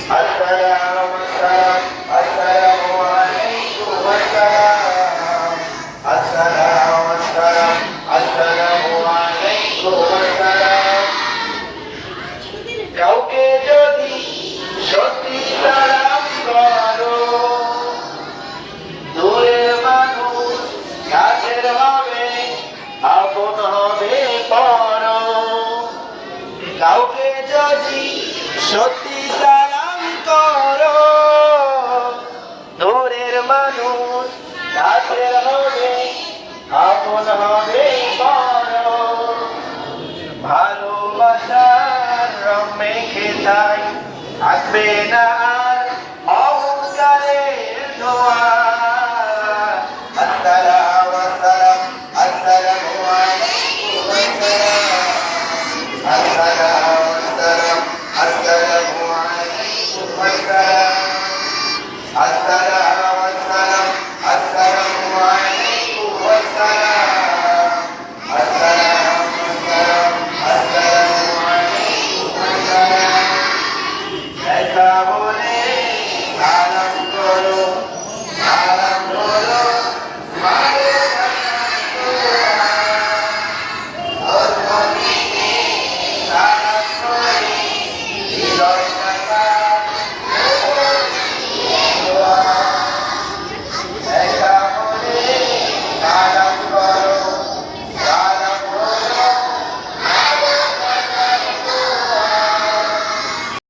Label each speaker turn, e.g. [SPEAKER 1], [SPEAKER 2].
[SPEAKER 1] আসসালাম আসসালামু আলাইকুম আসসালাম আসসালামু আলাইকুম আসসালাম। কাউকে যদি সত্যি সালাম করো, দূরের মানুষ কাছের হবে, আপন হবে পর। কাউকে যদি সত্যি সালাম করো, দূরের মানুষ কাছের হবে, আপন হবে পর। ভালোবাসার রং মেখে তাই থাকবে না আর অহংকারের ধোঁয়া।